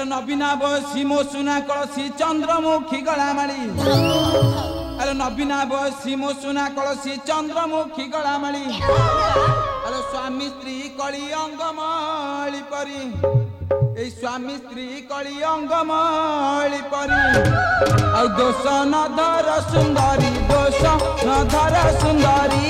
আরে নবীনা বয়সী মো সুনা কলসি চন্দ্রমুখী গলামালি আরে নবীনা বয়সী মো সুনা কলসি চন্দ্রমুখী গলামালি আরে স্বামী স্ত্রী কলি অঙ্গমলি পরি এই স্বামী স্ত্রী কলি অঙ্গমলি পরি আর দোষ নধর সুন্দরী দোষ নধর সুন্দরী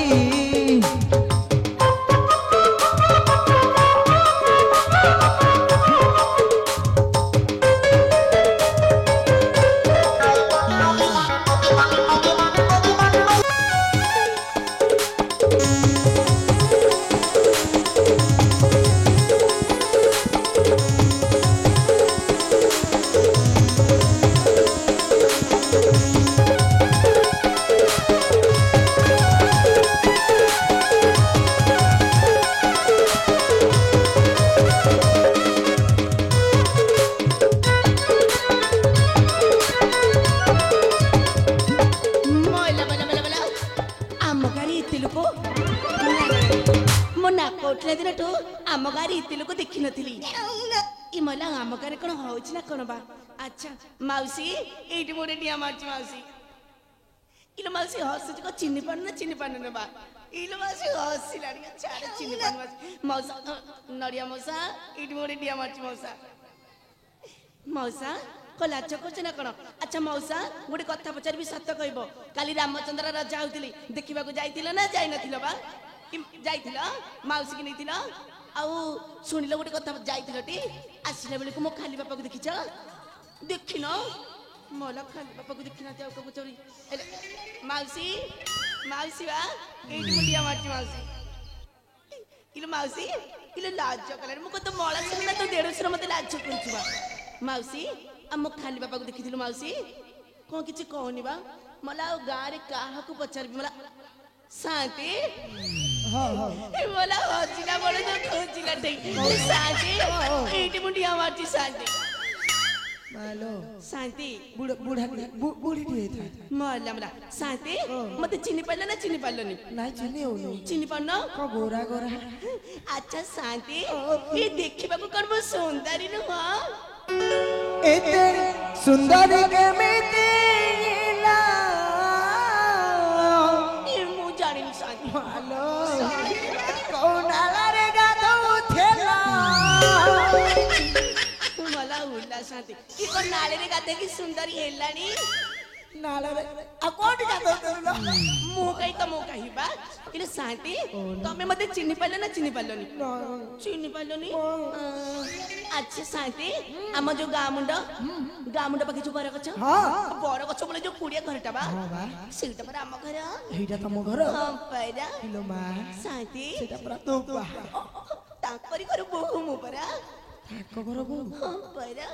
अच्छा मौसी एटी मोटे डिया मारची मौसी इलो मौसी हसुची को चिन्नी पान न बा इलो मौसी हसी लाडी छाड़े चिन्नी पान मौसा नडिया मौसा एटी मोटे डिया मारची मौसा मौसा को लाच करछ ना कोन अच्छा मौसा गोटे कथा पचार भी सत्य कहबो काली रामचंद्र राजा होतिली देखिबा को जाइतिलो ना जाई नथिलो बा जाइतिलो मौसी की नैतिलो आउ सुनिलो गोटे कथा जाइतिलो टी आसिला बेले को मो खाली बापा को देखिछ देखिन मला खाली बापा को देखिना जाऊ को चोरी मौसी मौसी बा एटी मुडिया मारची मौसी इलो मौसी इलो लाज कले मु तो मला सुना तो देड़सर मते लाज करछबा मौसी हम खाली बापा को देखिथिलु मौसी को किछि कहनी बा मला गां रे काहा को पचारबी मला शांति हां हां मला हजिला बोले तो खोजिला ठई शांति एटी मुडिया मारची शांति मालो शांति बुढ़ी था मला मला शांति मते चिनी पाइला ना चिनी पाइलनी ना चिनी पाउन को गोरा गोरा अच्छा शांति ये देखिबा को करबो सुंदरी न हो एते सुंदरी के मितिला ये मु जानि शांति मालो कोनाला रे गाधो थेला मला उल्ला शांति कि को नाले रे गाधे की सुंदरी हेलानी नाले रे आ कोठी गाधो करलो मु कहिबा इले शांति तमे मते चिन्नी पाइलो ना चिन्नी पाइलोनी अच्छा शांति हम जो गामुंड पाखे जो बर गछ बर गछ बोले जो कुड़िया घरटा बा सेटा पर हम घर एटा तम घर हां पैरा हेलो मा शांति सेटा पर तो बा ताकरी कर बहु मु परा ताको घर बहु हां पैरा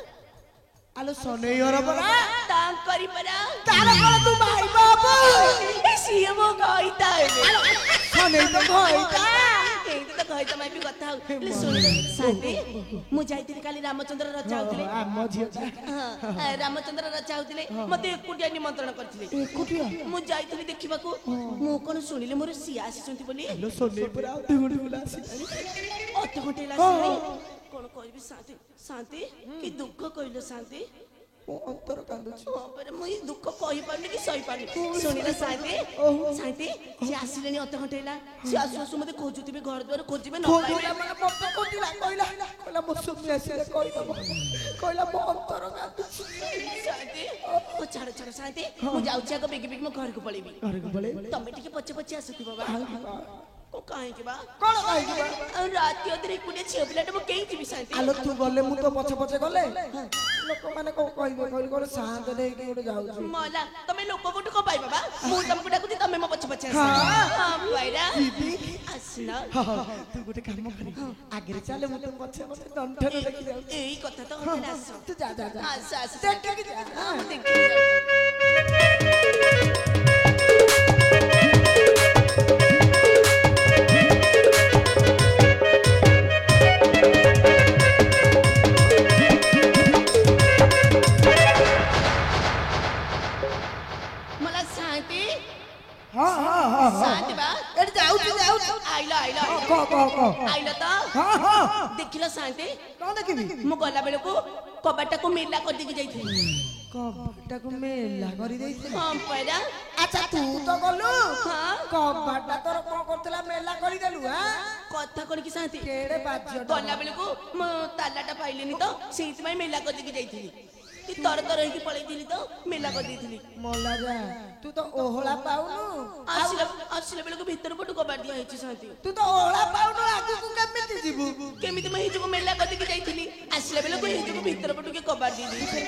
आलो सोने घर परा ताकरी परा तारा घर तू भाई बाबू सीए मो गईता आलो सोने तो गईता तो कहता मैं भी कथा ले सुन शांति मु जाइतिली काली रामचंद्र राजा होतिले हम झिया हां रामचंद्र राजा होतिले मते एकुटिया निमंत्रण करथिले एकुटिया मु जाइतिली देखिबा को मु कोन सुनिले मोर सिया आसीचंती बोली लो सोने पर आते गुडी बोला आसी घंटे लासी कोन कहबी शांति शांति की दुख कइलो शांति ओ अंतर कांदुछ पर मई दुख कहि पानी कि सही पानी सुनिला शांति जे आसिलेनी अत घंटेला से आसु मते खोजुतिबे घर द्वार खोजिबे न पाइला मला मत कोटिला कहला मो सुमी आसिले कहला मो अंतर कांदुछ शांति ओ छाड़ शांति मु जाउछि आगो बेगी बेगी मो घर को पळेबी तमे टिके पछे आसुति बाबा को काहे के बा कोन काहे के बा रात अधरे कुडे छियो पिलाटा मो केई जिबि शांति आलो तू गले मु तो पछे गले लोक माने को कहबो शांत दे के उडे जाउ मला तमे लोक कोटु को पाइ बाबा मु तमको डाकुती तमे मो पछे हां भाईरा दीदी आसना तू गोटे काम करी आगे चले मु तो पछे डंठर देखि जाउ एई कथा तो होते आस तू जा आस देख के जा हां देख शांति बा एड जाऊ आइला को आइला तो हां ଦେଖିଲ ଶାନ୍ତି କଣ ଦେଖିବି ମୁଁ ଗଲା ବେଳକୁ କବାଟକୁ ମେଲା କରିଦେଇକି ଯାଇଥିଲି କବାଟକୁ ମେଲା କରି ଦେଇଥିଲି ହଁ ପରା ଆଚ୍ଛା ତୁ ତ ଗଲୁ ହଁ କବାଟା ତୋର କଣ କରୁଥିଲା ମେଲା କରିଦେଲୁ କଥା କରିକି ଶାନ୍ତି କେଡେ ବାଜ୍ୟ ଗଲା ବେଳକୁ ମୁଁ ତାଲାଟା ପାଇଲିନି ତ ସେଇଥିପାଇଁ ମେଲା କରିଦେଇକି ଯାଇଥିଲି କି ତର ତର ହେଇକି ପଳେଇଥିଲି ତ ମେଲା କରିଦେଇଥିଲି ମଲା ଯା ତୁ ତ ଓହଳା ପାଉନୁ ଆସିଲା ବେଳକୁ ଭିତର ପଟୁ କବାଟ ଦିଆ ହେଇଛି ଶାନ୍ତି ତୁ ତ ଓହଳା ପାଉନୁ ଆଗକୁ କେମିତି ଯିବୁ କେମିତି ମୁଁ ହେଇଯିବୁ ମେଲା କରିଦେଇକି ଯାଇଥିଲି ଆସିଲା ବେଳକୁ ହେଇଯିବୁ ଭିତର ପଟୁ କିଏ କବାଟ ଦେଇଛି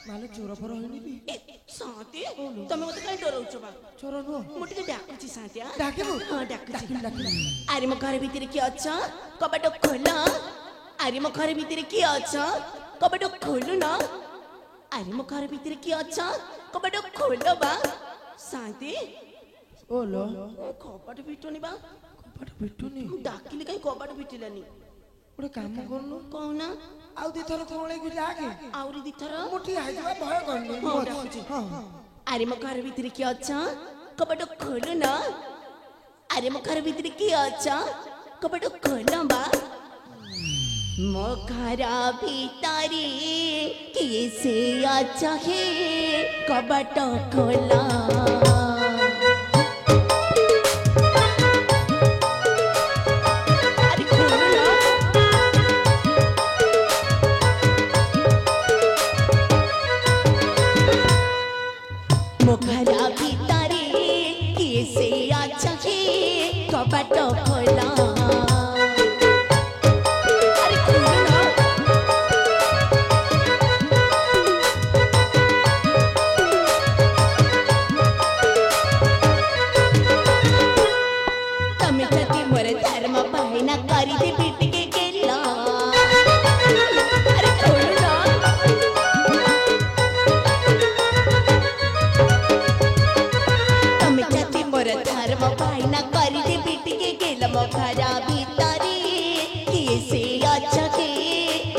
ମାନେ ଚୋର ଫୋର ହେଇନି କି ଶାନ୍ତି ତମେ ମତେ କାଇଁ ଡରଉଛ ବା ଚୋର ନୁହଁ ମୁଁ ଟିକେ ଡାକୁଛି ଶାନ୍ତି ଡାକିବୁ ହଁ ଡାକୁଛି ଆରେ ମୋ ଘର ଭିତରେ କିଏ ଅଛ କବାଟ ଖୋଲ ଆରେ ମୋ ଘର ଭିତରେ କିଏ ଅଛ କବାଟ ଖୋଲୁ ନା ଆରେ ମୋ ଘର ଭିତରେ କିଏ ଅଛ କବାଟ ଖୋଲ ବା ଶାନ୍ତି ଓଲୋ କବାଟ ଫିଟୁନି ବା କବାଟ ପିଟୁନି ମୁଁ ଡାକିଲି କାଇଁ କବାଟ ଫିଟିଲାନି ଗୋଟେ କାମ କରୁନୁ କହୁନା ଆଉ ଦିଥର କୋଳେଇକି ଡାକେ ଆହୁରି ଦିଥର ମୁଁ ଠିଆ ହେଇଯିବା ଭୟ କରୁନି ହଁ ଡାକୁଛି ଆରେ ମୋ ଘର ଭିତରେ କିଏ ଅଛ କବାଟ ଖୋଲୁ ନା ଆରେ ମୋ ଘର ଭିତରେ କିଏ ଅଛ କବାଟ ଖୋଲ ବା ମୋ ଘର ଭିତରେ କିଏ ସେ ଅଛ ହେ କବାଟ ଖୋଲା ଆରେ ଖୋଲ ନା ମୋ ଘର ଭିତରେ କିଏ ସେ ଅଛ ହେ କବାଟ ଖୋଲା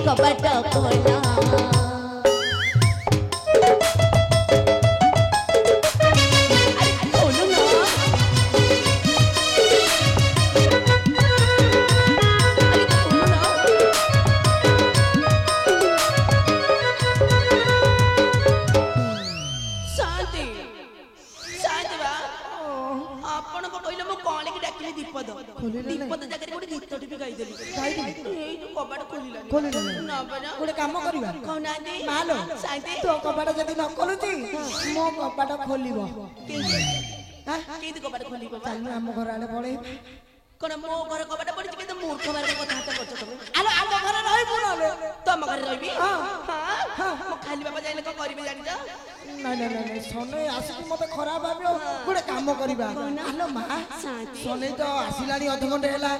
कबाट खोला खोलो ना शांति शांति बा आपण को कहले मो कॉले की डाकिले दीपद दीपद जगह गोटे गीतटी भी गाइदेली एई तो कबाट खोलिला ना बना ଗୋଟେ କାମ କରିବା कहना दे ମାଲୋ शांति ତୋ କବାଟ ଯଦି ନ ଖୋଲୁଛି ମୋ କବାଟ ଖୋଲିବ केदी कबाट खोलिबो बा ଚାଲୁ ଆମ ଘର ଆଡେ ପଳେଇ कोन मो घर कबाट पड़ी के मूर्ख बारे कथा करछ तमे ଆଲୋ ଆମ ଘରେ ରହିବୁ ନହେଲେ तम घर रहबी हां मो खाली बाबा जाइले को करबी जानि जा ନାଇଁ ନାଇଁ ନାଇଁ ସନେଇ ଆସିକି ମତେ ଖରାପ ଭାବିବ ଗୋଟେ କାମ କରିବା ଆଲୋ ମା ସନେଇ ତ ଆସିଲାଣି ଅଧଘଣ୍ଟେ ହେଲା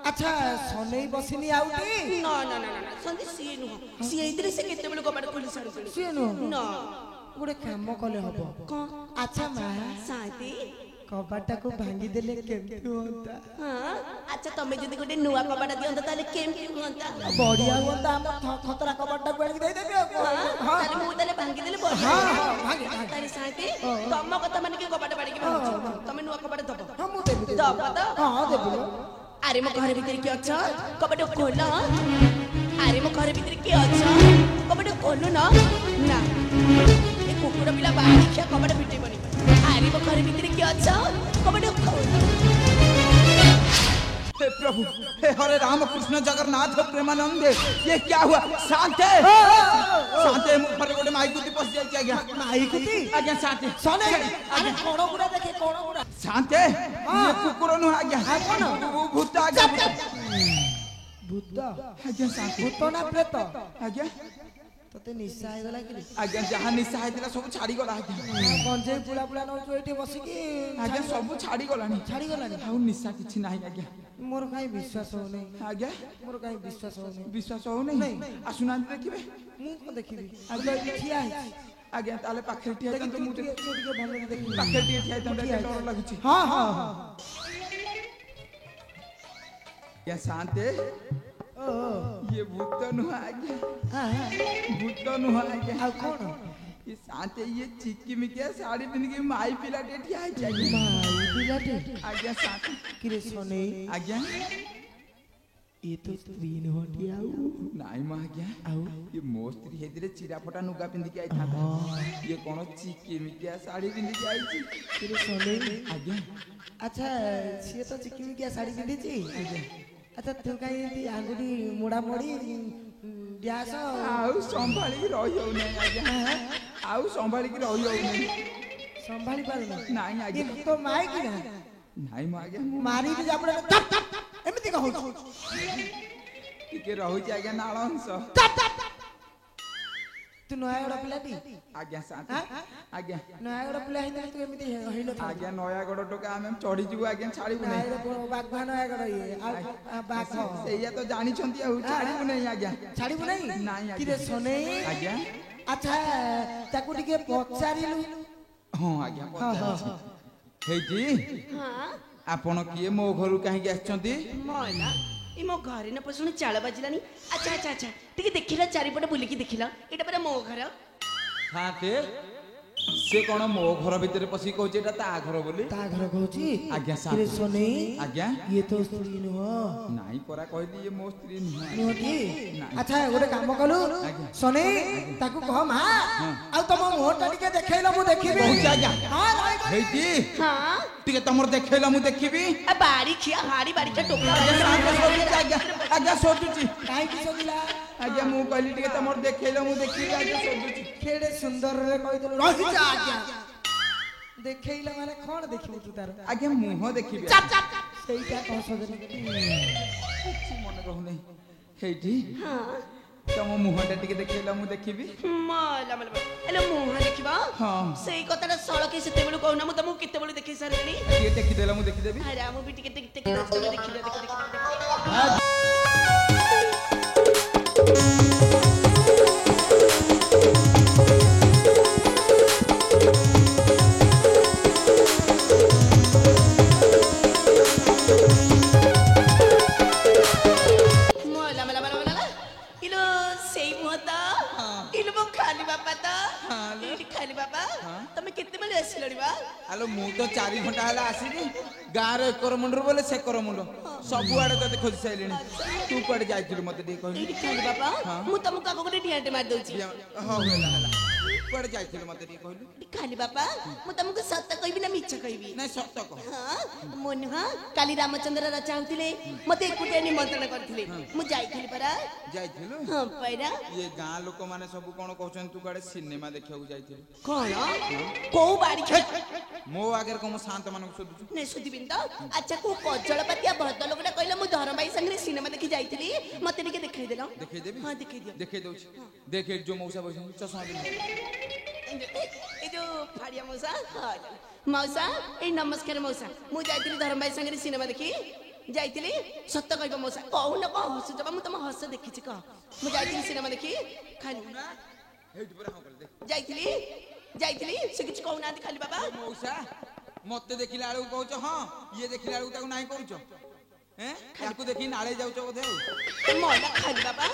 ଆଚ୍ଛା ସନେଇ ବସିନି ଆଉଟି ନା ନା ନା ନା संदे सिए नु सिए इतरे से केते बेले कबाट खोली साड़ी ସିଏ ନୁହଁ ना ଗୋଟେ କାମ କଲେ ହବ कौन ଆଚ୍ଛା ମା शांति କବାଟକୁ ଭାଙ୍ଗି ଦେଲେ କେମିତି ହୁଅନ୍ତା हां अच्छा तमे जदी गोटे नुवा कबाट दियंत ताले केमती हुंता ବଢିଆ हुअନ୍ତା ଆମ ଖତରା କବାଟଟାକୁ ଆଣିକି ଦେଇଦେବି ଆଉ हां ताले मु ताले भांगी देले बढिया ହଁ ଭାଙ୍ଗି ताले शांति तम कथा माने के कबाट बाड़ी के भांगछ तमे नुवा कबाट दबो ହଁ ମୁଁ ଦେବି दब त ହଁ ଦେବି अरे मो घर भीतर के अछ कबाट खोल अरे मो घर भीतर के अछ कबाट खोलु ना ना ए कुकुर पिला बाहर खिया कबाट पिटे बनी अरे मो घर भीतर के अछ कबाट खोल हे प्रभु हे हरे राम कृष्ण जगन्नाथ प्रेमानंद ये क्या हुआ शांति शांति मुखर गोटे माइकुती पस जाई आज्ञा ମାଇକୁତି आज्ञा शांति ସନେଇ ଆରେ କଣ ଗୁଡା ଦେଖେ କଣ ଗୁଡା शांति ये कुकुर नु आज्ञा कौन? भूत आज्ञा ଭୂତ आज्ञा शांति ଭୂତ ନା ପ୍ରେତ आज्ञा ତତେ ନିଶା ହେଇଗଲା କି आज्ञा जहां निशा हैतिला सब छाड़ी गला आज्ञा ଗଞ୍ଜେଇ ପୁଳା ପୁଳା ନଉଛୁ ଏଇଠି ବସିକି आज्ञा सब छाड़ी गलानी ଛାଡି ଗଲାଣି ଆଉ ନିଶା କିଛି ନାହିଁ ଆଜ୍ଞା ମୋର କାଇଁ ବିଶ୍ୱାସ ହଉନି ଆଜ୍ଞା ମୋର କାଇଁ ବିଶ୍ୱାସ ହଉନି ବିଶ୍ୱାସ ହଉନି ଆସୁନାହାନ୍ତି ଦେଖିବେ ମୁଁ କଣ ଦେଖିବି ଆଗ ଏଠି ଠିଆ ହେଇଛି ଆଜ୍ଞା ତାହେଲେ ପାଖରେ ଠିଆ ହେଇଥାନ୍ତୁ ମୁଁ ଟିକେ ଭଲରେ ଦେଖିବି ପାଖରେ ଟିକେ ଠିଆ ହେଇଥାନ୍ତୁ ଡର ଲାଗୁଛି ହଁ ହଁ ହଁ ଆଜ୍ଞା ଶାନ୍ତେ ये भूत नुहा आज्ञा भूत नुहा आज्ञा ଆଉ କଣ ये शांते ये चिक्की मिकिया साड़ी पिन के माई पिला टे ठिया है आज्ञा ମାଇ ପିଲାଟେ आज्ञा शांते କିରେ ସନେଇ आज्ञा ये तो स्त्री नहटी आउ ନାଇଁ ମ ଆଜ୍ଞା ଆଉ ଇଏ ମୋ ସ୍ତ୍ରୀ ହେଇଥିଲେ ଚିରାଫଟା ନୁଗା ପିନ୍ଧିକି ଆଇଥାନ୍ତା ଇଏ କଣ ଚିକିମିକିଆ ଶାଢୀ ପିନ୍ଧିକି ଆଇଛି तेरे सोने ଆଜ୍ଞା अच्छा ସିଏ ତ ଚିକିମିକିଆ ଶାଢୀ ପିନ୍ଧିଛି अच्छा तू କାଇଁ ଏମିତି ଆଙ୍ଗୁଠି ମୋଡା ମୋଡି ଡ୍ୟାସ ଆଉ ସମ୍ଭାଳିକି ରହି ହଉନାହିଁ ଆଜ୍ଞା ଆଉ ସମ୍ଭାଳିକି ରହି ହଉନାହିଁ ସମ୍ଭାଳି ପାରୁନ ନାଇଁ ଆଜ୍ଞା ये तो माई की ना ନାଇଁ ମ ଆଜ୍ଞା ମାରିକି ଯାପରେ ଏମିତି କହୁଛୁ ଟିକେ ରହୁଛି ଆଜ୍ଞା ନାଳ ଅଂଶ ତୁ ନୟାଗଡ଼ ପିଲାଟି ଆଜ୍ଞା ଶାନ୍ତି ଆଜ୍ଞା ନୟାଗଡ଼ ପିଲା ହେଇଥିଲେ ତୁ ଏମିତି ହେଇନଥାନ୍ତୁ ଆଜ୍ଞା ନୟାଗଡ଼ ଟୋକା ଆମେ ଚଢିଯିବୁ ଆଜ୍ଞା ଛାଡ଼ିବୁ ନାହିଁ ବାଘ ନୟାଗଡ଼ ଇଏ ଆଉ ବାଘ ସେଇଆ ତ ଜାଣିଛନ୍ତି ଆଉ ଛାଡ଼ିବୁ ନାହିଁ ଆଜ୍ଞା ଛାଡ଼ିବୁ ନାହିଁ ନାଇଁ ଆଜ୍ଞା। କିରେ ସନେଇ ଆଜ୍ଞା ଆଚ୍ଛା ତାକୁ ଟିକେ ପଚାରିଲୁ ହଁ ଆଜ୍ଞା ପଚାରୁଛି। ହେଇଛି ହଁ ଆପଣ କିଏ ମୋ ଘରୁ କାହିଁକି ଆସିଛନ୍ତି ମଲା ଏ ମୋ ଘରେ ନା ପଶୁଣି ଚାଳ ବାଜିଲାନି ଆଚ୍ଛା ଆଚ୍ଛା ଆଚ୍ଛା ଟିକେ ଦେଖିଲ ଚାରିପଟେ ବୁଲିକି ଦେଖିଲ ଏଇଟା ପରା ମୋ ଘର ଖାତେ ସେ କଣ ମୋ ଘର ଭିତରେ ପଶିକି କହୁଛି ଏଟା ତା ଘର ବୋଲି ତା ଘର କହୁଛି ଆଜ୍ଞା କିରେ ସାର୍ ସନେଇ ଆଜ୍ଞା ଇଏ ତ ସ୍ତ୍ରୀ ନୁହଁ ନାଇଁ ପରା କହିଲି ଇଏ ମୋ ସ୍ତ୍ରୀ ନୁହଁ ନୁହଁଟି ନାଇଁ। ଆଚ୍ଛା ଗୋଟେ କାମ କଲୁ ଆଜ୍ଞା। ସନେଇ ତାକୁ କହ ମା ଆଉ ତମ ମୁହଁଟା ଟିକେ ଦେଖେଇଲ ମୁଁ ଦେଖିବି କହୁଛି ଆଜ୍ଞା ହଁ ନାଇଁ ହେଇଛି ହଁ ଟିକେ ତମର ଦେଖେଇଲ ମୁଁ ଦେଖିବି ଆ ବାଡ଼ି ଖିଆ ହାଡ଼ି ବାଡ଼ିଟା ଟୋକା ଆଜ୍ଞା ସାଙ୍ଗ ସୋଚୁଛି ଆଜ୍ଞା ଆଜ୍ଞା ସୋଚୁଛି କାହିଁକି ସଜିଲା ଆଜ୍ଞା ମୁଁ କହିଲି ଟିକେ ତମର ଦେଖେଇଲ ମୁଁ ଦେଖିବି ଆଜ୍ଞା ସୋଚୁଛି କେଡେ ସୁନ୍ଦରରେ କହିଦେଲୁ ରହିଯା ଆଜ୍ଞା ଦେଖେଇଲା ମାନେ କଣ ଦେଖିବୁ ତୁ ତାର ଆଜ୍ଞା ମୁହଁ ଦେଖିବି ସେଇଟା କଣ ସଜନ କିଛି ମନେ ରହୁନାହିଁ ହେଇଠି ହଁ ତମ ମୁହଁଟା ଟିକେ ଦେଖେଇଲ ମୁଁ ଦେଖିବି ମଲା ମଲା ହେଲେ ମୁହଁ ଦେଖିବ ହଁ। ସେଇ କଥାଟା ସଳକି ସେତେବେଳୁ କହୁନ ମୁଁ ତମକୁ କେତେବେଳୁ ଦେଖେଇ ସାରିଲିଣି ଟିକେ ଟେକିଦେଲ ମୁଁ ଦେଖିଦେବି ଆରେ ମୁଁ ବି ଟିକେ ଦେଖି ଦେଖିଲ ଖାଲି ବାବା ତମେ କେତେବେଳେ ଆସିଲଣି ବା ଆଲୋ ମୁଁ ତ 4 ଘଣ୍ଟା ହେଲା ଆସିଲି ଗାଁର ଏକର ମୁଣ୍ଡରୁ ବୋଲେ ସେକର ମୁଣ୍ଡ ସବୁଆଡେ ତତେ ଖୋଜି ସାଇଲିଣି ତୁ କୁଆଡେ ଯାଇଥିଲୁ ମତେ ଟିକେ କହିଲୁ ଏଇଠି ଖାଲି ବାବା ମୁଁ ତମକୁ ଆଗ ଗୋଟେ ଡିଆଟେ ମାରି ଦଉଛି ହଉ ହେଲା ହେଲା କୁଆଡେ ଯାଇଥିଲୁ ମତେ ଟିକେ କହିଲୁ ଖାଲି ବାପା ମୁଁ ତମକୁ ସତ କହିବି ନା ମିଛ କହିବି ନାଇଁ ସତ କହ ହଁ ମୁଁ ନୁହଁ କାଲି ରାମଚନ୍ଦ୍ର ରଚା ହଉଥିଲେ ମତେ ଏକୁଟିଆ ନିମନ୍ତ୍ରଣ କରିଥିଲେ ମୁଁ ଯାଇଥିଲି ପରା ଯାଇଥିଲୁ ହଁ ପରା ଇଏ ଗାଁ ଲୋକମାନେ ସବୁ କଣ କହୁଛନ୍ତି ତୁ କୁଆଡେ ସିନେମା ଦେଖିବାକୁ ଯାଇଥିଲୁ କଣ କୋଉ ବାଡି ମୋ ଆଗରେ କଣ ଶାନ୍ତ ମାନଙ୍କୁ ଶୋଧୁଛୁ ନାଇଁ ସୁଧିବିନି ତ ଆଚ୍ଛା କୋଉ କଜଳପାତିଆ ଭଦ୍ର ଲୋକଟା କହିଲା ମୁଁ ଧରମାଇ ସାଙ୍ଗରେ ସିନେମା ଦେଖି ଯାଇଥିଲି ମତେ ଟିକେ ଦେଖେଇଦେଲ ଦେଖେଇଦେବି ହଁ ଦେଖେଇ ଦିଅ ଦେଖେଇ ଦଉଛି ଦେଖେ ଯୋଉ ମଉସା ବସିଛନ୍ତି ଚଷମା ପିନ୍ଧି এই যে ফাড়িয়া মৌসা মৌসা এই নমস্কার মৌসা মু যাইଥିଲି ধরম ভাই সাଙ୍ଗরে সিনেমা দেখি যাইଥିଲି সত্য কইব মৌসা কହୁନ କଣ ହସୁଛ ବା ମୁଁ ତମ ହସ ଦେଖିଛି କହ ମୁଁ ଯାଇଥିଲି ସିନେମା ଦେଖି ଖାଲି ହେଇଠି ପୁରା ହଁ କଲେ ଦେଖ ଯାଇଥିଲି ଯାଇଥିଲି ସେ କିଛି କହୁନାହାନ୍ତି ଖାଲି ବାବା ମଉସା ମତେ ଦେଖିଲା ବେଳକୁ କହୁଛ ହଁ ଇଏ ଦେଖିଲା ବେଳକୁ ତାକୁ ନାହିଁ କରୁଛ ତାକୁ ଦେଖି ନାଳେ ଯାଉଛ ବୋଧେ ଆଉ ମଲା ଖାଲି ବାବା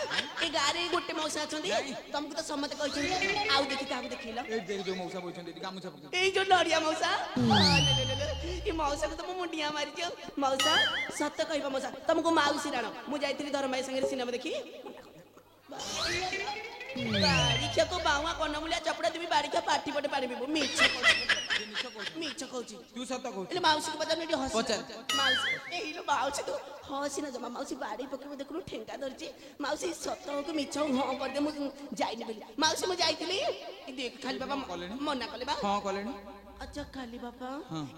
ଏ ଗାଁରେ ଗୋଟେ ମଉସା ଅଛନ୍ତି ତମକୁ ତ ସମସ୍ତେ କହିଛନ୍ତି ଆଉ ଦେଖି କାହାକୁ ଦେଖେଇଲ ଏଇ ଦେଖ ଯୋଉ ମଉସା ବଇଛନ୍ତି ଏଠି ଗାମୁଛା ପକେଇ ଏଇ ଯୋଉ ନଡିଆ ମଉସା ଏ ମଉସାକୁ ତ ମୁଁ ମୁଣ୍ଡିଆ ମାରିଛି ମଉସା ସତ କହିବ ମଉସା ତମକୁ ମାଉସୀ ରାଣ ମୁଁ ଯାଇଥିଲି ଧରମ ଭାଇ ସାଙ୍ଗରେ ସିନେମା ଦେଖି ବାଡ଼ିଖିଆକୁ ବାଉଆ କନମୂଳିଆ ଚପଡ଼ା ଦେବି ବାଡ଼ିଖିଆ ପାଟି ପଟେ ପାଣି ପିବୁ ମିଛ କହୁଛି ତୁ ସତ କହୁଛୁ ଏଲେ ମାଉସୀକୁ ପଚାରୁନି ଏଠି ହସି ପଚାର। ମାଉସୀ ଏଇଲୋ ମାଉସୀ ତୁ ହସି ନା ଜମା ମାଉସୀ ବାଡ଼ି ପକେଇବ ଦେଖୁନୁ ଠେଙ୍ଗା ଧରିଛି ମାଉସୀ ସତ ହଉ କି ମିଛ ହଉ ହଁ କରିଦେ ମୁଁ ଯାଇନି ବୋଲି ମାଉସୀ ମୁଁ ଯାଇଥିଲି ଦେଖ ଖାଲି ବାବା ମନା କଲେ ବା ହଁ କଲେଣି ଆଚ୍ଛା ଖାଲି ବାପା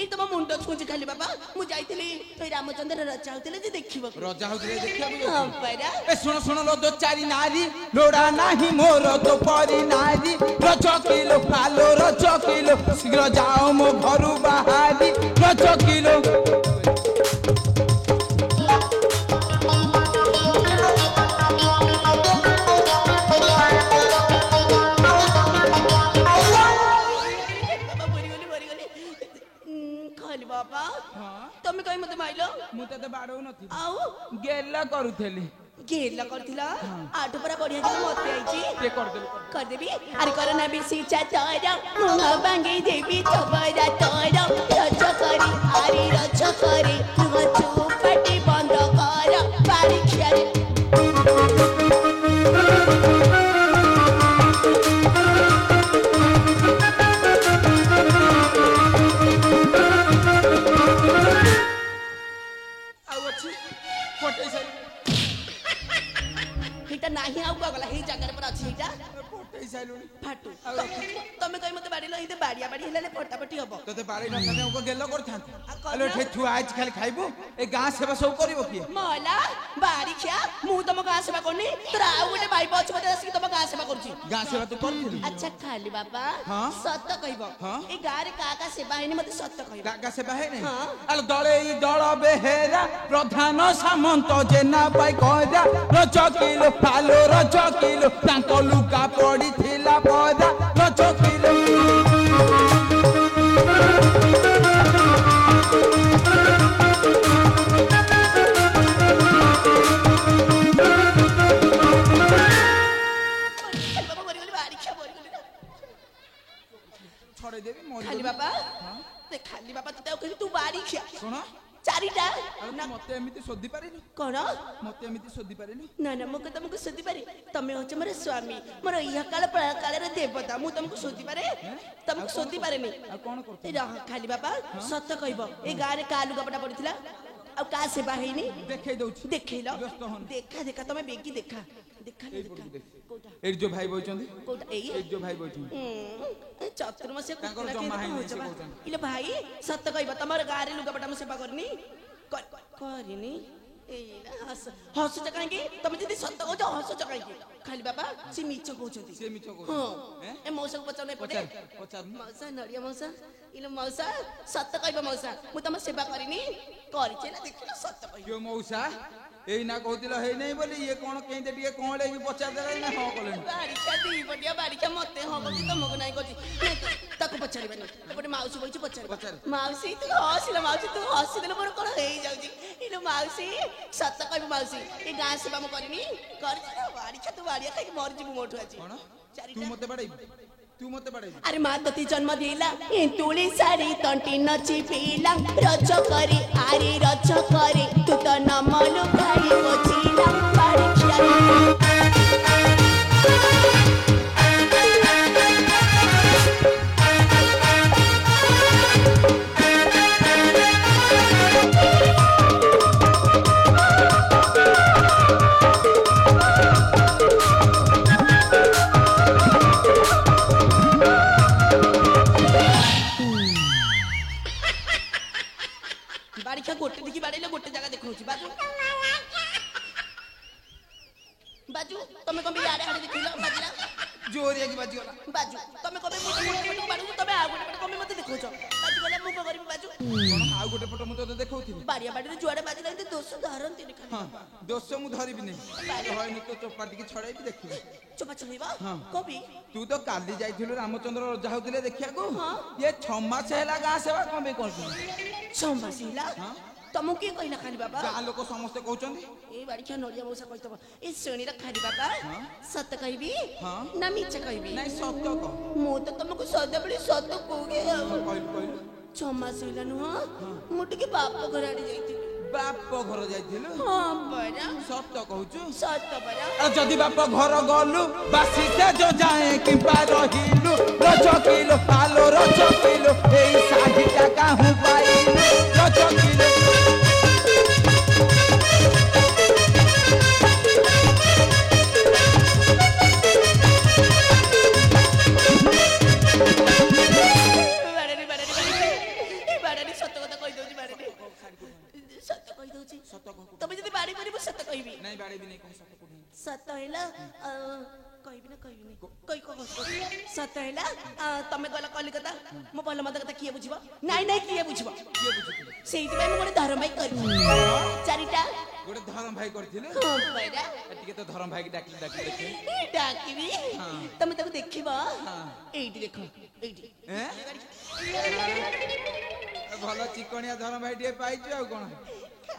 ଏଇ ତମ ମୁଣ୍ଡ ଛୁଁଛି ଖାଲି ବାବା ମୁଁ ଯାଇଥିଲି ଏଇ ରାମଚନ୍ଦ୍ର ରଚା ହଉଥିଲେ ଯେ ଦେଖିବାକୁ ରଜା ହଉଥିଲେ ଦେଖିବାକୁ ହଁ ପରା ଏ ଶୁଣ ଶୁଣ ଲୋ ଦୋ ଚାରି ନାରୀ ଲୋଡ଼ା ନାହିଁ ମୋର ତ ପରି ନାରୀ ରଚ କିଲୋ ଫାଲୋ ରଚ କିଲୋ ଶୀଘ୍ର ଯାଅ ମୋ ଘରୁ ବାହାରି ରଚ କିଲୋ ବାବା ତମେ କାଇଁ ମତେ ମାଇଲ ମୁଁ ତତେ ବାଡଉ ନଥିଲି ଆଉ ଗେଲା କରୁଥିଲି ଗେଲା କରିଥିଲ ଆଠୁ ପରା ବଢିଆ ଜିନିଷ ମତେ ଆଇଛି ଟିକେ କରିଦେବି କରିଦେବି ଆରେ କର ନା ବେଶୀ ଚାତର ମୁହ ଭାଙ୍ଗି ଦେବି ତବରା ତର ରଜ କରି ଆରି ରଜ କରି ତୁମ ଚୁପାଟି ବନ୍ଦ କର ବାଡ଼ି ଖିଆରେ ଏଇ ଜାଗାରେ ପରା ଅଛି ଏଇଟା ପଟେଇ ସାଇଲୁଣି ଫାଟୁ ତମେ କହି ମତେ ବାଡିଲ ଏଇତେ ବାଡିଆ ବାଡି ହେଲେ ଫଟାଫଟି ହବ ତତେ ବାଡେଇ ନଥାନ୍ତେ ମୁଁ ଗେଲ କରିଥାନ୍ତି କଣ? ଆଲୋ ଏଠି ଛୁଆ ଆଇଛି ଖାଲି ଖାଇବୁ ଏ ଗାଁ ସେବା ସବୁ କରିବ କିଏ ମଲା ବାଡି ଖିଆ ମୁଁ ତମ ଗାଁ ସେବା କରୁନି ତୋର ଆଉ ଗୋଟେ ଭାଇ ଅଛି ମତେ ଆସିକି ତମ ଗାଁ ସେବା କରୁଛି ଗାଁ ସେବା ତୁ କରିଥିଲୁ ଆଚ୍ଛା ଖାଲି ବାବା ହଁ? ସତ କହିବ ହଁ? ଏଇ ଗାଁରେ କାହା ସେବା ହେଇନି ମତେ ସତ କହିବ ଗାଁ ସେବା ହେଇନି ହଁ। ଆଲୋ ଦଳେଇ ଦଳ ବେହେରା ପ୍ରଧାନ ସାମନ୍ତ ଜେନା ପାଇ କହିରା ରଜ କିଲୋ ପାଲୋ ରଜ କିଲୋ ତାଙ୍କ ଲୁଗା ପଡିଥିଲା ପଦା ରଜ କିଲୋ ବାବା ମରିଗଲି ବାଡି ଖିଆ ମରିଗଲି ନା ଛଡେଇ ଦେବି ଖାଲି ବାବା ଖାଲି ବାବା ତତେ ଆଉ କହିବି ତୁ ବାଡି ଖିଆ ଶୁଣ ଚାରିଟା ଆଲୋ ତୁ ମତେ ଏମିତି ଶୋଧି ପାରିଲୁ କଣ ମତେ ଏମିତି ଶୋଧି ପାରିଲୁ ନା ନା ମୁଁ ତମକୁ ଶୋଧି ପାରେ ତମେ ହଉଛ ମୋର ସ୍ୱାମୀ ମୋର ଇହକାଳ ପରକାଳର ଦେବତା ମୁଁ ତମକୁ ଶୋଧି ପାରେ ତମକୁ ଶୋଧି ପାରେନି ଆଉ କଣ କରୁଛୁ ରହ ଖାଲି ବାବା ସତ କହିବ ଏ ଗାଁରେ କାହା ଲୁଗାପଟା ପଡିଥିଲା ଆଉ କାହା ସେବା ହେଇନି ଦେଖେଇ ଦଉଛି ଦେଖେଇଲ ବ୍ୟସ୍ତ ହନି ଦେଖା ଦେଖା ତମେ ବେଗି ଦେଖା ଦେଖା ନା ଦେଖା କୋଉଟା ଏଇଠି ଯୋଉ ଭାଇ ବଇଛନ୍ତି କୋଉଟା ଏଇ ଏଇଠି ଯୋଉ ଭାଇ ବଇଛନ୍ତି ଚତୁର୍ମାସିଆ ତାଙ୍କର କୁକୁଡ଼ା ଜମା କେମିତି ହେଇନି, କହୁଛ ସେ ବା? କହୁଛନ୍ତି। ଇଲୋ ଭାଇ ସତ କହିବ ତମର ଗାଁରେ ଲୁଗାପଟା ମୁଁ ସେବା କରିନି କରିନି ଏଇନା ହସୁଛ କାହିଁକି ତମେ ଯଦି ସତ କହୁଛ ହସୁଛ କାହିଁକି ଖାଲି ବାବା ସେ ମିଛ କହୁଛନ୍ତି ସେ ମିଛ କହୁଛନ୍ତି। ହଁ ଏଁ? ଏ ମଉସାକୁ ପଚାରୁନ ଏପଟେ ପଚାରୁନୁ। ମଉସା ନଡିଆ ମଉସା ଇଲୋ ମଉସା ସତ କହିବ ମଉସା ମୁଁ ତମ ସେବା କରିନି କରିଛି ନା ଦେଖିଲ ସତ କହିବ ଯୋଉ ମଉସା ଏଇ ନା କହୁଥିଲ ହେଇ ନାହିଁ ବୋଲି ଇଏ କଣ କେମିତି ଟିକେ କଅଁଳେଇକି ପଚାରିଦେଲା ନା ହଁ କଲେଣି ବାରିକା ଦି ପଟିଆ ବାରିକା ମତେ ହଁ କହୁଛି ତମକୁ ନାଇଁ କହୁଛି ତାକୁ ପଚାରିବାନି ଏପଟେ ମାଉସୀ ବଇଛି ପଚାରିବା ପଚାରେ। ମାଉସୀ ତୁ ହସିଲ ମାଉସୀ ତୁ ହସିଦେଲେ ମୋର କଣ ହେଇଯାଉଛି ଇଲୋ ମାଉସୀ ସତ କହିବୁ ମାଉସୀ ଏ ଗାଁ ସେବା ମୁଁ କରିନି କରିଛି ନା ବାରିକା ତୁ ବାରିଆ ଖାଇକି ମରିଯିବୁ ମୋଠୁ ଆଜି କଣ ତୁ ଚାରିଟା ମତେ ବାଡେଇବୁ ତୁ ମତେ ବାଡେଇବୁ ଆରେ ମା ତତେ ଜନ୍ମ ଦେଇଲା ଏ ତୁଳି ଶାଢୀ ତଣ୍ଟି ନଚି ପିଲା ରଜ କରି ଆରେ ରଜ କରି ତୁ ତ ନମଲୁ ଖାଇ ବଚିଲା ବାଡ଼ି ଖିଆ ବାଡ଼ିଖା ଗୋଟେ ଦେଖି ବାଡେଇଲେ ଗୋଟେ ଜାଗା ଦେଖଉଛି ବାଜୁ ବାଜୁ ତମେ କଣ ଇଆଡେ ହାଡେ ଦେଖିଲ ବାଜିଲା ଜୋରିଆକି ବାଜିଗଲା ବାଜୁ ତମେ କବେ ମୁଁ ଗୋଟେ ପଟକୁ ବାଡୁଛୁ ତମେ ଆଉ ଗୋଟେ ପଟ କମେ ମତେ ଦେଖଉଛ ବାଜିଗଲା ମୁଁ କଣ କରିବି ବାଜୁ କଣ ଆଉ ଗୋଟେ ପଟ ମୁଁ ତତେ ଦେଖଉଥିଲି ବାଡିଆ ବାଡିରେ ଯୁଆଡେ ବାଜିଲା ଏମିତି ଦୋଷ ଧରନ୍ତିନି ଖାଲି ହଁ ଦୋଷ ମୁଁ ଧରିବି ନାହିଁ ହଇନି ତ ଚୋପା ଟିକେ ଛଡେଇବି ଦେଖିବି ଚୋପା ଛଡେଇବା ହଁ। କବି ତୁ ତ କାଲି ଯାଇଥିଲୁ ରାମଚନ୍ଦ୍ର ରଜା ହଉଥିଲେ ଦେଖିବାକୁ ହଁ। ଇଏ 6 ମାସ ହେଲା ଗାଁ ସେବା କଣ ପାଇଁ କରୁଛୁ ଛମାସ ହେଲା ତମକୁ କିଏ କହିଲା ଖାଲି ବାବା ଗାଁ ଲୋକ ସମସ୍ତେ କହୁଛନ୍ତି ଏଇ ବାଡ଼ିଖିଆ ନଡ଼ିଆ ମଉସା କହିଥବ ଏଇ ଶ୍ରେଣୀର ଖାଲି ବାବା ସତ କହିବି ହଁ। ନା ମିଛ କହିବି ନାଇଁ ସତ କହ ମୁଁ ତ ତମକୁ ସଦାବେଳେ ସତ କହୁଛି ଆଉ କହିଲୁ କହିଲୁ 6 ମାସ ହେଲା ନୁହଁ ମୁଁ ଟିକେ ବାପ ଘର ଆଡେ ଯାଇଥିଲି ବାପ ଘର ଯାଇଥିଲୁ ହଁ ପରା ସତ କହୁଛୁ ସତ ପରା ଆଉ ଯଦି ବାପ ଘର ଗଲୁ ବାସି ସେ ଯୋ ଯାଏ କିମ୍ବା ରହିଲୁ ରଜ କିଲୋ ପାଲୋ ରଜ କିଲୋ ଏଇ ଶାଢୀଟା କାହୁଁ ପାଇଲୁ ରଜ କିଲୋ ବାଡାନି ବାଡାନି ବାଡାନି ବାଡାନି ସତ କଥା କହିଦଉଛି ବାଡାନି ସତ କହିଦଉଛି ସତ କହ ତମେ ଯଦି ବାଡି କରିବ ସତ କହିବି ନାଇଁ ବାଡେଇବି ନାଇଁ କହ ସତ କହ ସତ ହେଲା କହିବି ନା କହିବିନି କହି କହ ସତ ହେଲା ତମେ ଗଲ କଲିକତା ମୋ ଭଲ ମଦ କଥା କିଏ ବୁଝିବ ନାଇଁ ନାଇଁ କିଏ ବୁଝିବ କିଏ ବୁଝୁଥିଲୁ ସେଇଥିପାଇଁ ମୁଁ ଗୋଟେ ଧାରାବାହିକ କରିଛି ଚାରିଟା ଗୋଟେ ଧରମ ଭାଇ କରିଥିଲୁ ହଁ ପରା ଟିକେ ତ ଧରମ ଭାଇକି ଡାକିଲି ଡାକିଲି ଦେଖେ ଡାକିବି ତମେ ତାକୁ ଦେଖିବ ଏଇଠି ଦେଖ ଏଇଠି ଏଁ? ଭଲ ଚିକଣିଆ ଧରମ ଭାଇ ଟିକେ ପାଇଛୁ ଆଉ କଣ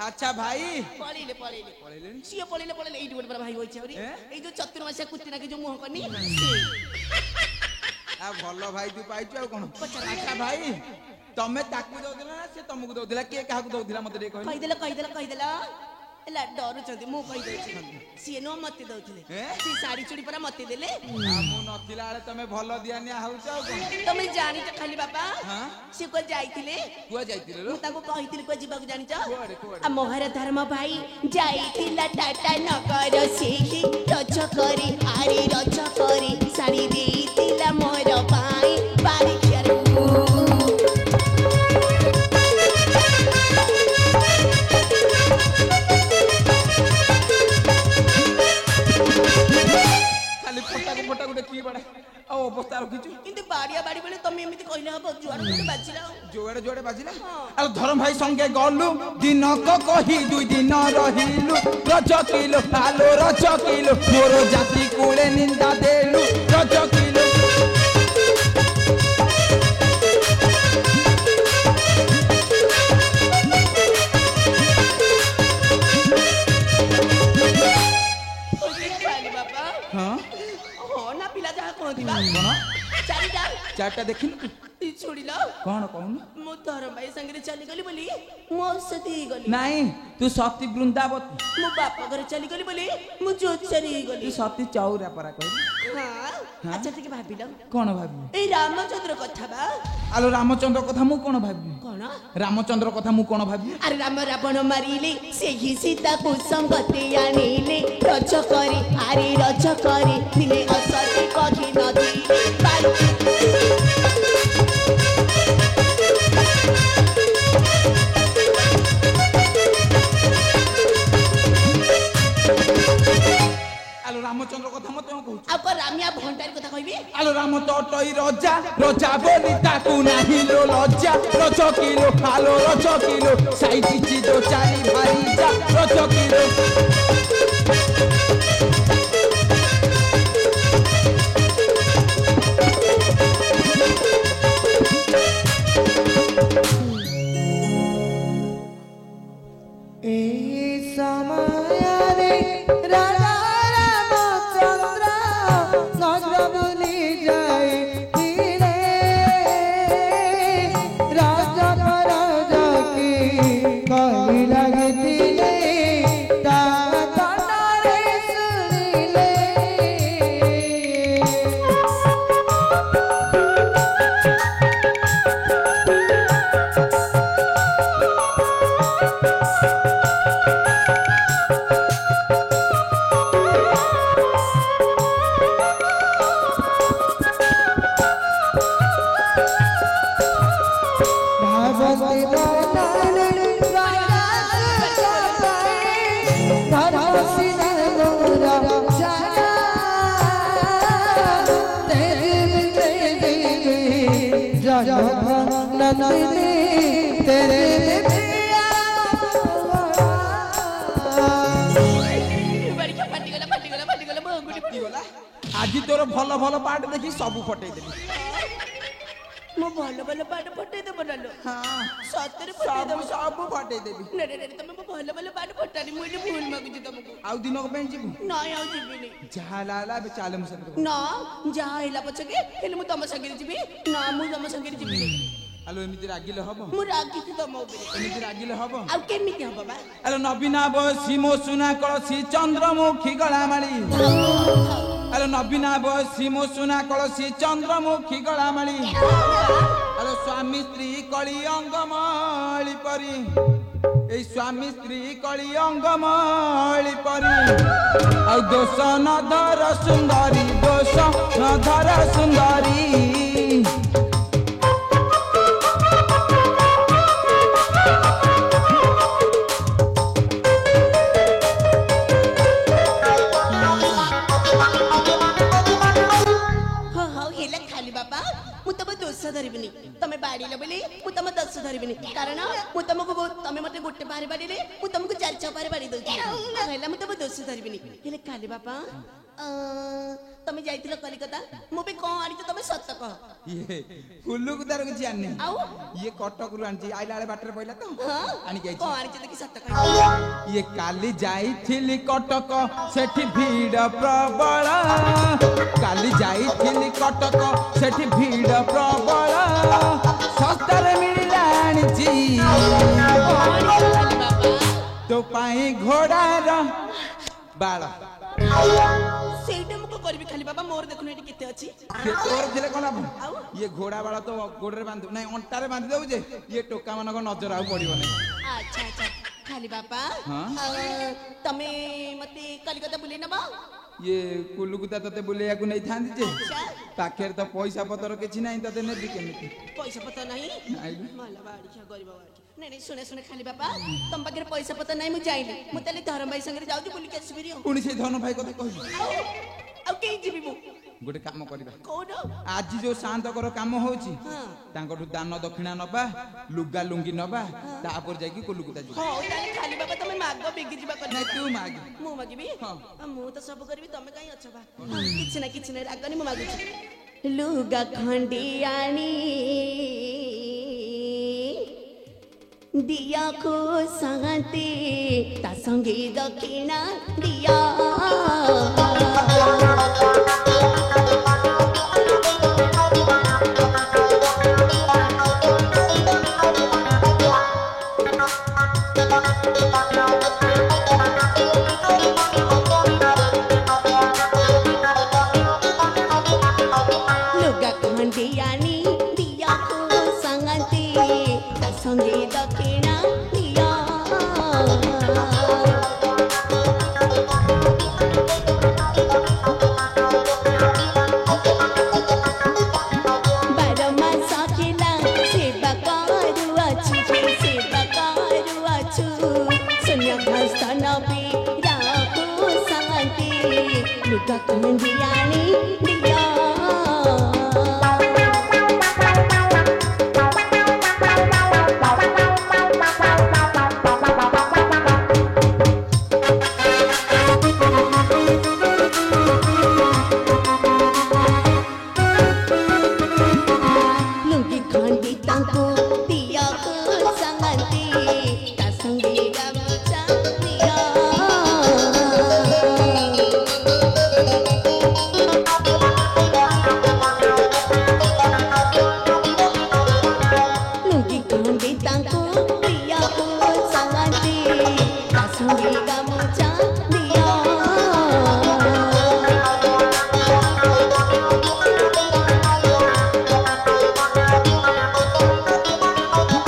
ଆଚ୍ଛା ଭାଇ ପଳେଇଲେ ପଳେଇଲେ ପଳେଇଲେଣି ସିଏ ପଳେଇଲେ ପଳେଇଲେ ଏଇଠି ଗୋଟେ ଭାଇ ହୋଇଛି ଆହୁରି ଏଁ? ଏଇ ଯୋଉ ଚତୁର୍ମାସିଆ କୁର୍ତ୍ତି ନାକି ଯୋଉ ମୁହଁ କରିନି ଆଉ ଭଲ ଭାଇ ତୁ ପାଇଛୁ ଆଉ କଣ ଆଚ୍ଛା ଭାଇ ତମେ ତାକୁ ଦଉଥିଲ ନା ସେ ତମକୁ ଦଉଥିଲା କିଏ କାହାକୁ ଦଉଥିଲା ମତେ ଟିକେ କହିଲ କହିଦେଲ କହିଦେଲ କହିଦେଲ ହେଲା ଡରୁଛନ୍ତି ମୁଁ କହିଦଉଛି ସିଏ ନୁହଁ ମତେ ଦଉଥିଲେ ସେ ଶାଢୀ ଚୁଡ଼ି ପରା ମତେ ଦେଲେ ମୁଁ ନଥିଲା ବେଳେ ତମେ ଭଲ ଦିଆନିଆ ହଉଛ ଆଉ କଣ ତମେ ଜାଣିଛ ଖାଲି ବାପା ସେ କୁଆ ଯାଇଥିଲେ ଲୋ ମୁଁ ତାଙ୍କୁ କହିଥିଲି କୁଆ ଯିବାକୁ ଜାଣିଛ କୁଆଡେ? ମୋହର ଧର୍ମ ଭାଇ ଯାଇଥିଲା ଟାଟା ନଗର ସେହି ରଜ କରି ଆରେ ରଜ କରି ଶାଢୀ ଦେଇଥିଲା ମୋର ପାଇଁ ବାରିଖିଆରେ ଫଟାକୁ ଦେଖିକି ବାଡା ଆଉ ଅବସ୍ଥା ରଖିଛୁ କିନ୍ତୁ ବାଡିଆ ବାଡି ବେଳେ ତମେ ଏମିତି କହିଲେ ହବ ଯୁଆଡେ ଯୁଆଡେ ବାଜିଲା ଯୁଆଡେ ବାଜିଲା ଆଉ ଧରମ ଭାଇ ସଙ୍ଗେ ଗଲୁ ଦିନକ କହି 2 ଦିନ ରହିଲୁ ରଜ କିଲୋ ଆଲୋ ରଜ କିଲୋ ମୋର ଜାତି କୁଳେ ନିନ୍ଦା ଦେଲୁ ରଜ କିଲୋ चारटा देखिलु छोड़ी कौन कहून मु धरम भाई संगे चली गली बोली मु औषधि गली नहीं तू सती वृंदावती मु बापा घर चली गली बोली मु जोचरी गली तू सती चौरा परा कह हां अच्छा ठीक भाबिल कौन भाबी ए रामचंद्र कथा बा आलो रामचंद्र कथा मु कौन भाबी कौन रामचंद्र कथा मु कौन भाबी अरे राम रावण मारिले सेही सीता को संगति आनिले रज करे अरे रज करे दिले असती कहि नदी रामचंद्र कथा मत कहू अब रामिया भंडारी कथा कहबी आलो राम तटई रजा रजा बोली ताकू नाही लो लज्जा रज किलो आलो रज किलो साइटी चिदो चारी भाई जा रज किलो ए समय रे राजा रामचंद्र नगर बुली जाए धीरे राजा राजा की कही लगती सुनिले आज तोर भल भल पाठ देखी सब फटई देली मो भल भल पाठ फटई देब नालो हां सତରେ सब सब फटई देबी ने ने तमे मो भल भल पाठ फटानी मु एली भूल मागुची तुमको आउ दिन को पे जीबू नाही आउ जीबिनी जहा लाला बे चाले मु संगे ना जा हैला पछके हेले मु तम संगे जीबी ना मु तम संगे जीबिनी आलो एमिति रागिले हबो मु रागी की तम उपरे एमिति रागिले हबो आ केमिति हबो बा आलो नबीना बसी मो सुना कळसी चंद्रमुखी गळामाळी आलो नबीना बसी मो सुना कळसी चंद्रमुखी गळामाळी आलो स्वामी स्त्री कଳି अंगमाळी परी ए स्वामी स्त्री कଳି अंगमाळी परी आ दोष न धर सुंदरी दोष न धर सुंदरी धरबिनी तमे बाड़ीले बोली मु तम 10 धरबिनी कारण मु तमको तमे मते गोटे पारे बाड़ीले मु तमको 4 पारे बाड़ी दउची कहला मु तम 10 धरबिनी हेले काली बापा तमे जाइतिलो कलिकता मु पे कोन आनी तमे सत्य कह ये कुल्लू को तार किछि आनी आउ ये कटक रु आनी आइला आले बाटर पइला तो आनी गई कोन आनी देखि सत्य कह ये काली जाइथिली कटक सेठी भीड़ प्रबल काली जाइथिली कटक सेठी भीड़ प्रबल सस्तारे मिलिलानी जी तो पाई ଘୋଡ଼ାର ବାଳ ସେଇଟା ମୁଁ କରିବି ଖାଲି ବାବା ମୋର ଦେଖୁନ ଏଠି କେତେ ଅଛି ତୋର ଥିଲେ କଣ ହବ ଆଉ? ଇଏ ଘୋଡ଼ା ବାଳ ତ ଗୋଡରେ ବାନ୍ଧି ନାଇଁ ଅଣ୍ଟାରେ ବାନ୍ଧି ଦବୁ ଯେ ଇଏ ଟୋକା ମାନଙ୍କ ନଜର ଆଉ ପଡିବନି। ଆଚ୍ଛା ଆଚ୍ଛା ଖାଲି ବାପା ହଁ? ତମେ ମତେ କଲିକତା ବୁଲେଇ ନବ ଇଏ କୁଲୁକୁତା ତତେ ବୁଲେଇବାକୁ ନେଇଥାନ୍ତି ଯେ ଆଚ୍ଛା ପାଖରେ ତ ପଇସା ପତ୍ର କିଛି ନାହିଁ ତତେ ନେବି କେମିତି? ପଇସା ପତ୍ର ନାହିଁ ନାଇଁ। ମାଲା ବାଡ଼ିଆ ଗରିବ ବାଡ଼ି ନାଇଁ ନାଇଁ ଶୁଣେ ଶୁଣେ ଖାଲି ବାପା ତମ ପାଖରେ ପଇସା ପତ୍ର ନାହିଁ ମୁଁ ଯାଇନି ମୁଁ ତାହେଲେ ଧରମ ଭାଇ ସାଙ୍ଗରେ ଯାଉଛି ବୁଲିକି ଆସିବି ଆଉ ପୁଣି ସେଇ ଧନ ଭାଇ କଥା କହିବି ଆଉ କେହି ଯିବି ମୁଁ ଗୋଟେ କାମ କରିବା କହୁନ ଆଜି ଯୋଉ ସାନ୍ତଙ୍କର କାମ ହଉଛି ହଁ ତାଙ୍କଠୁ ଦାନ ଦକ୍ଷିଣା ନବା ଲୁଗା ଲୁଙ୍ଗି ନବା ତାପରେ ଯାଇକି କୁଲୁକୁତା ଯିବା। ହଉ ତାହେଲେ ଖାଲି ବାପା ତମେ ମାଗ ବେଗି ଯିବା ନାଇଁ ତୁ ମାଗି ମୁଁ ମାଗିବି ହଁ। ମୁଁ ତ ସବୁ କରିବି ତମେ କାହିଁ ଅଛ ବା କିଛି ନାହିଁ ରାଗନି ମୁଁ ମାଗୁଛି ଲୁଗା ଖଣ୍ଡି ଆଣି ଦିଆ को शांति ता संगे दक्षिणा दिया लुगा खंडियानी दिया को संगति ता संगे दक्षिणा दिया बारमा सकिला सेवा करू अछु शून्य खस्तन भी राखो शांति लुगा खंडियानी दिया लुंगी खंडी तांको दिया को संगति ता संगे गामचा दिया लुंगी खंडी तांको दिया को संगति ता संगे गामचा दिया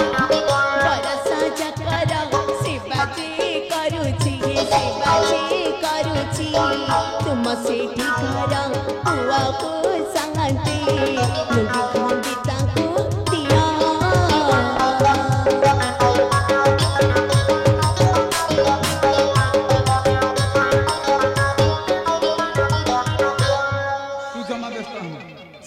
बरसा चकर शिवाजी करुची तुम सेठी घर पुआ को संगति लुंगी खंडी तांको दिया ତୁ ଜମା ବ୍ୟସ୍ତ ହନି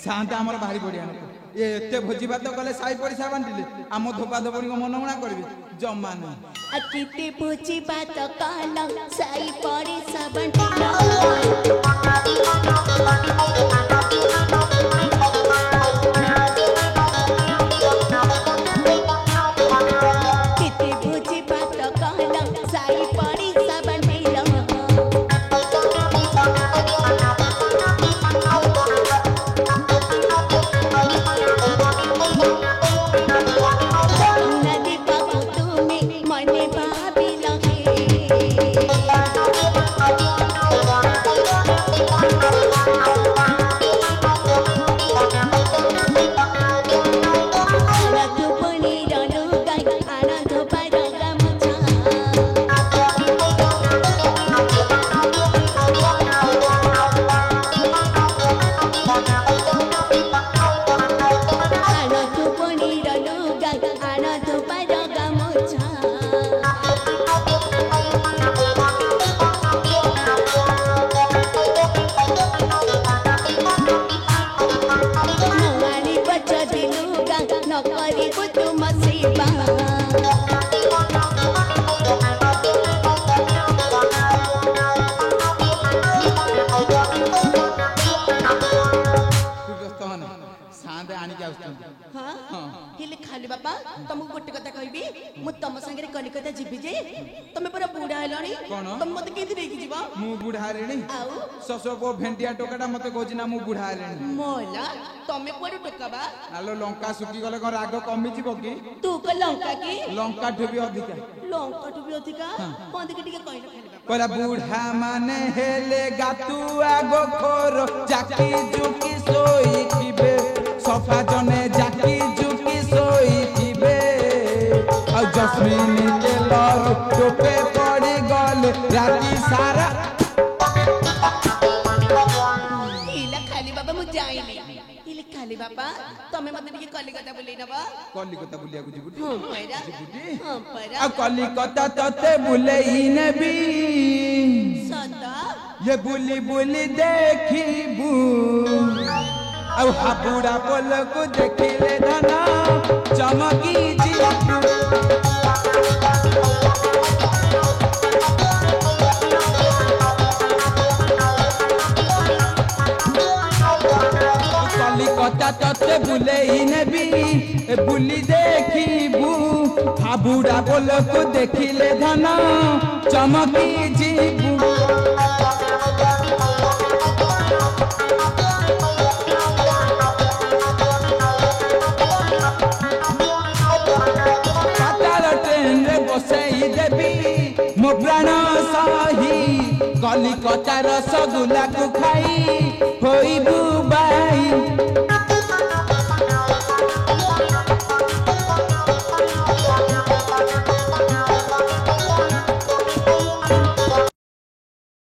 ସାନ୍ତା ଆମର ଭାରି ବଢିଆ ଲୋକ ଏ ଏତେ ଭୋଜି ଭାତ କଲେ ସାଇ ପଡିଶା ବାଣ୍ଟିଲେ ଆମ ଧୋପା ଧୋପଣିଙ୍କ ମନମୁଣା କରିବେ ଜମା ନାହିଁ। अतिथि पूछी बात काला साई पड़ी सबंटिला किति पूछी बात काला साई पड़ी सबंटिला नदी बाबू तुम्हें मने भाभी लगे आनंद बनी रनु गाय आनंद बारगा मुझा आनंद बनी रनु गाय आनंद बारगा मुझा नवानी बच्चा दिलुगा नौकरी को तुम सेवा ତୁ ବ୍ୟସ୍ତ ହନି ସାନ୍ତେ ଆଣିକି ଆସୁଛି हाँ हेले खाली बापा तुमको गोटे कथा कहबी मु तुम संगे कलिकता जीवी जे तुम पूरा बुढ़ा हेलानी तुम मते केदी लेके जीवा मु बुढ़ा हेलेनी आउ ससो को भेंटिया टोकाटा मते कहछि ना मु बुढ़ा हेलेनी मोला तमे कोड टोकाबा आलो लंका सुकी गले कोन राग कमी जीवो की तू को लंका की लंका ठु भी अधिका लंका टू भी अधिका कोन के टिके कहलो खाली बापा कहला बुढ़ा माने हेले गातुआ गोखोर जाकी जुकी सोई थिबे सफा जने जाकी जुकी सोई थिबे आ जस्मिन के लर टोपे पड़ी गल राती सारा इला खाली बाबा मु जाइली इले खाली बाबा तमे मते टिके कलिकता बुलेई नबा कलिकता बुलिया को जिबुटी हां पैरा हां पैरा आ कलिकता तते बुलेई नेबी सदा ये बुली बुली देखिबू अब हाबुड़ा बोल को देखिले धना चमकी जीबू कलिकता तते बुलेई नेबी बुली देखिबू हाबुड़ा बोल को देखिले धना चमकी जीबू बसई देवी मो प्राण सही कलिकता रसगुल्ला को खाई